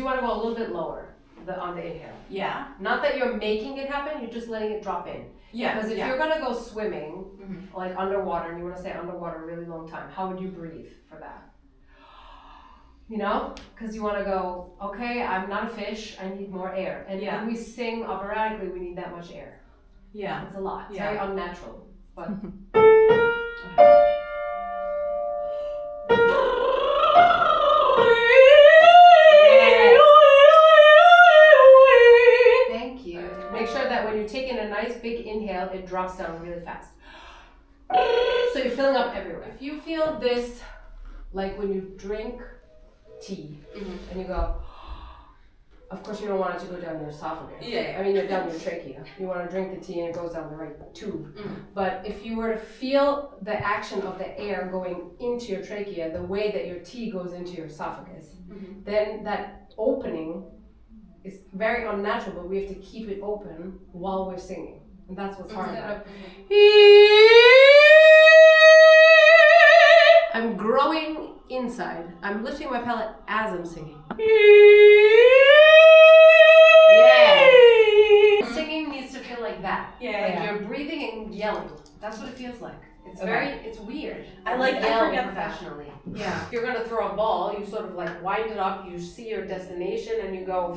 you want to go a little bit lower on the inhale. Yeah. Not that you're making it happen, you're just letting it drop in. Yeah. Because if you're going to go swimming, like underwater, and you want to stay underwater a really long time, how would you breathe for that? You know? Because you want to go, okay, I'm not a fish, I need more air. And when we sing operatically, we need that much air. Yeah. It's a lot. It's very unnatural. But thank you. Make sure that when you're taking a nice big inhale, it drops down really fast. So you're filling up everywhere. If you feel this, like when you drink tea and you go, of course you don't want it to go down your esophagus. I mean, you're down your trachea. You want to drink the tea and it goes down the right tube. But if you were to feel the action of the air going into your trachea, the way that your tea goes into your esophagus, then that opening is very unnatural, but we have to keep it open while we're singing. And that's what's hard about it. I'm growing inside. I'm lifting my palate as I'm singing. Singing needs to feel like that. You're breathing and yelling. That's what it feels like. It's it's weird. I forget professionally. If you're gonna throw a ball, you sort of like wind it up, you see your destination and you go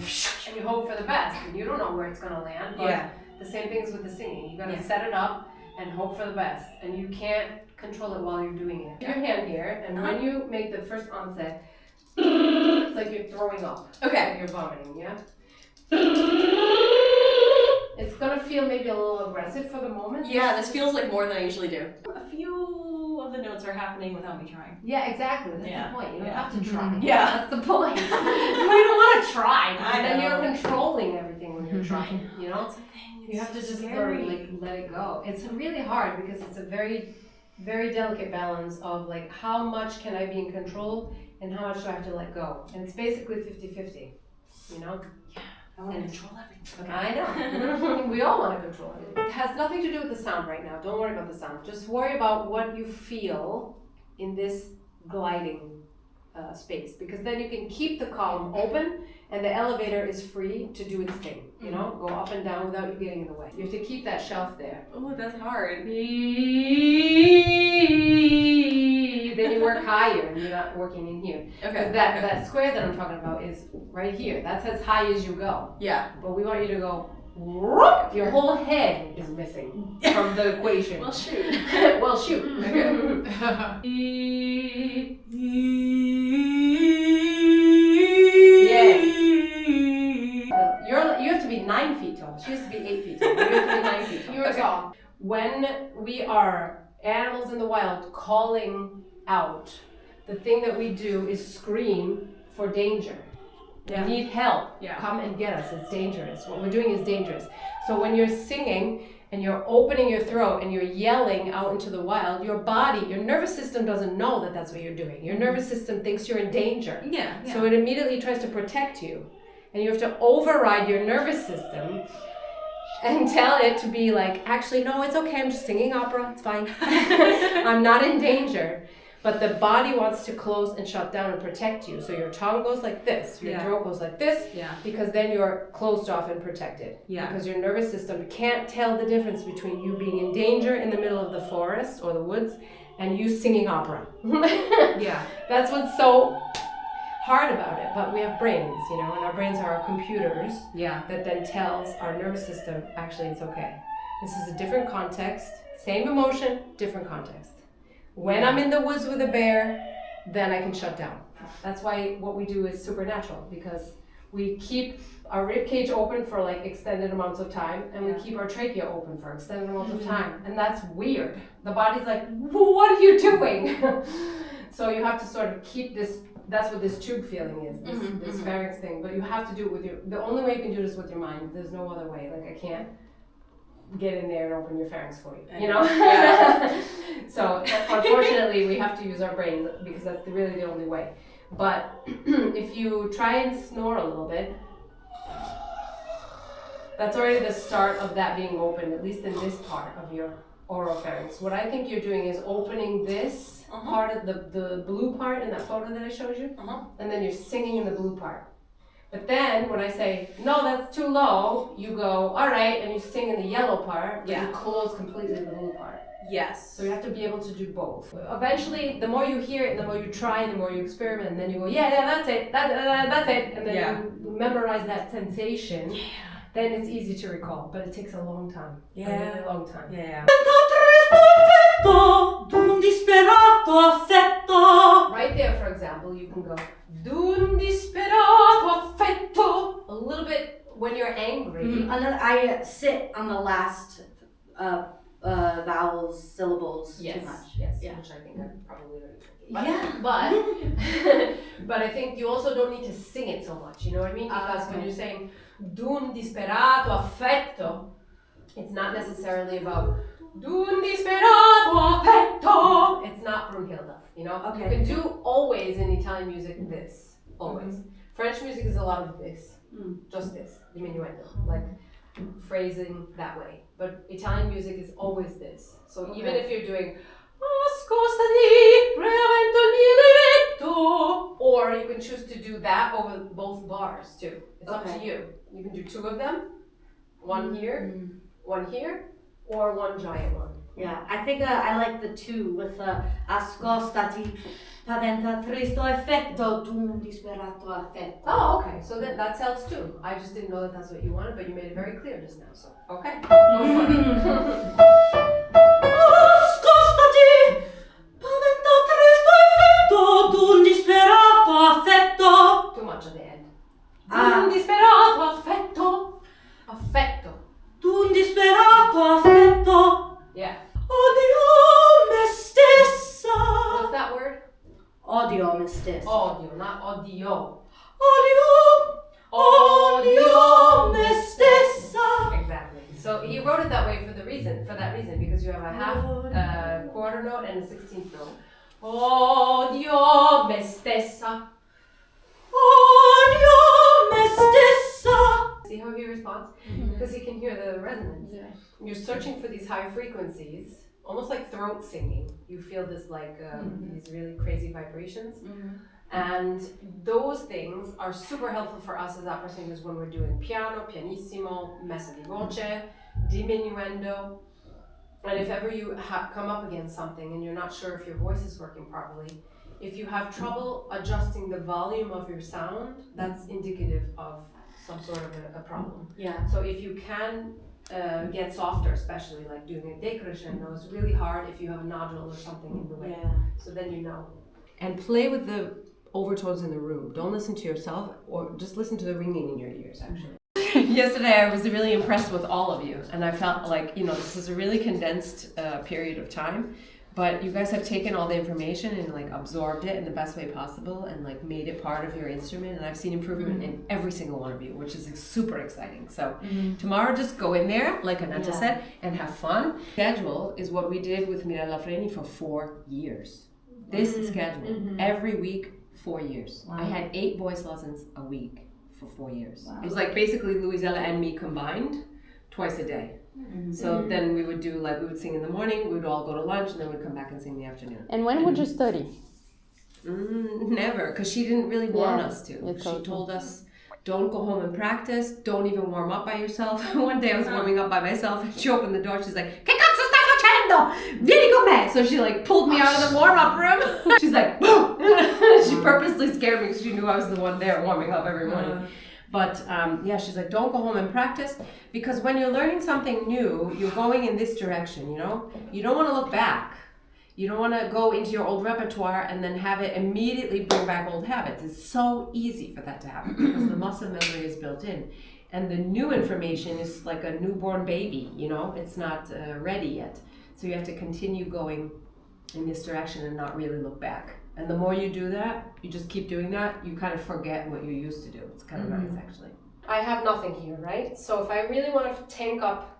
and you hope for the best. And you don't know where it's gonna land, but the same things with the singing. You gotta set it up and hope for the best. And you can't control it while you're doing it. Your hand here, and when you make the first onset, it's like you're throwing up. Okay. You're vomiting, It's gonna feel maybe a little aggressive for the moment. Yeah, this feels like more than I usually do. A few of the notes are happening without me trying. Yeah, exactly. That's the point. You don't have to try. Yeah. That's the point. We don't want to try. I know. Then you're controlling everything when you're trying, you know? That's the thing. You have to just let it go. It's really hard because it's a very, very delicate balance of like how much can I be in control and how much do I have to let go. And it's basically 50-50, you know? Yeah, I want to control everything. Okay. I know. We all want to control it. It has nothing to do with the sound right now. Don't worry about the sound. Just worry about what you feel in this gliding space, because then you can keep the column open and the elevator is free to do its thing, you know, go up and down without you getting in the way. You have to keep that shelf there. Oh, that's hard. Then you work higher and you're not working in here. Okay. That square that I'm talking about is right here. That's as high as you go. Yeah. But we want you to go, whoop, your whole head is missing from the equation. Well, shoot. Well, shoot. Yes. You have to be 9 feet tall. She has to be 8 feet tall. You have to be 9 feet tall. You're tall. When we are animals in the wild calling out, the thing that we do is scream for danger. We need help. Come and get us. It's dangerous. What we're doing is dangerous. So when you're singing and you're opening your throat and you're yelling out into the wild, your body, your nervous system doesn't know that that's what you're doing. Your nervous system thinks you're in danger. So it immediately tries to protect you. And you have to override your nervous system and tell it to be like, actually, no, it's okay. I'm just singing opera. It's fine. I'm not in danger. But the body wants to close and shut down and protect you. So your tongue goes like this, your throat goes like this, because then you're closed off and protected. Because your nervous system can't tell the difference between you being in danger in the middle of the forest or the woods and you singing opera. That's what's so hard about it. But we have brains, you know, and our brains are our computers that then tells our nervous system, actually, it's okay. This is a different context, same emotion, different context. When I'm in the woods with a bear, then I can shut down. That's why what we do is supernatural, because we keep our rib cage open for like extended amounts of time, and we keep our trachea open for extended amounts of time. And that's weird. The body's like, what are you doing? So you have to sort of keep this, that's what this tube feeling is, this pharynx thing. But you have to do it with the only way you can do this with your mind. There's no other way. Like I can't get in there and open your pharynx for you, you know? So unfortunately we have to use our brains because that's really the only way. But if you try and snore a little bit, that's already the start of that being open, at least in this part of your oropharynx. What I think you're doing is opening this part of the blue part in that photo that I showed you, and then you're singing in the blue part. But then when I say, no, that's too low, you go, all right, and you sing in the yellow part, but you close completely the blue part. Yes. So you have to be able to do both. Eventually, the more you hear it, the more you try, and the more you experiment, and then you go, yeah, that's it, that's it, and then you memorize that sensation. Yeah. Then it's easy to recall, but it takes a long time. Yeah. A really long time. Yeah. Right there, for example, you can go d'un disperato affetto. A little bit when you're angry. I sit on the last vowels, syllables Yes, too much. yes, Yeah. which I think I'm probably already thinking. Yeah. But I think you also don't need to sing it so much, you know what I mean? Because okay. when you're saying d'un disperato affetto, it's not necessarily about d'un disperato affetto. It's not Brunhilde, you know? Okay. You can do always in Italian music this, always. Mm-hmm. French music is a lot of this, just this, diminuendo, like phrasing that way. But Italian music is always this. So even if you're doing or you can choose to do that over both bars too. It's up to you. You can do two of them, one here, or one giant one. Yeah, I think I like the two with ascoltati paventa tristo effetto d'un disperato affetto. Oh, okay. So that sells too. I just didn't know that that's what you wanted, but you made it very clear just now. So okay. No funny. Ascoltati paventa tristo effetto d'un disperato affetto. Too much at the end. D'un disperato affetto. Affetto. D'un disperato affetto. Yeah. Odio me stessa. What's that word? Odio me stessa. Odio, not odio. Odio me stessa. Exactly. So he wrote it that way for that reason, because you have a half quarter note and a 16th note. Odio me stessa. Odio me stessa. See how he responds? Because he can hear the resonance. Yeah. You're searching for these high frequencies, almost like throat singing. You feel this like these really crazy vibrations. And those things are super helpful for us as opera singers when we're doing piano, pianissimo, messa di voce, diminuendo. And if ever you come up against something and you're not sure if your voice is working properly, if you have trouble adjusting the volume of your sound, that's indicative of some sort of a problem. Yeah. So if you can get softer, especially like doing a decrescendo, it's really hard if you have a nodule or something in the way. Yeah. So then you know. And play with the overtones in the room. Don't listen to yourself, or just listen to the ringing in your ears, actually. Yesterday I was really impressed with all of you, and I felt like, this is a really condensed period of time, but you guys have taken all the information and like absorbed it in the best way possible and like made it part of your instrument, and I've seen improvement in every single one of you, which is super exciting. So tomorrow just go in there, like Ananta said, and have fun. Schedule is what we did with Mirella Freni for 4 years. This schedule, every week, 4 years. Wow. I had 8 voice lessons a week for 4 years. Wow. It was like basically Luisella and me combined twice a day. So then we would sing in the morning, we would all go to lunch, and then we'd come back and sing in the afternoon. And when would you study? Never, because she didn't really want us to. She told us, don't go home and practice, don't even warm up by yourself. One day I was warming up by myself, and she opened the door, she's like, "Che cazzo stai facendo? Vieni con me!" So she like pulled me out of the warm-up room. She's like, boom! She purposely scared me because she knew I was the one there warming up every morning. But she's like, don't go home and practice, because when you're learning something new, you're going in this direction, You don't want to look back. You don't want to go into your old repertoire and then have it immediately bring back old habits. It's so easy for that to happen because the muscle memory is built in. And the new information is like a newborn baby, It's not ready yet. So you have to continue going in this direction and not really look back. And the more you do that, you just keep doing that, you kind of forget what you used to do. It's kind of nice, actually. I have nothing here, right? So if I really want to tank up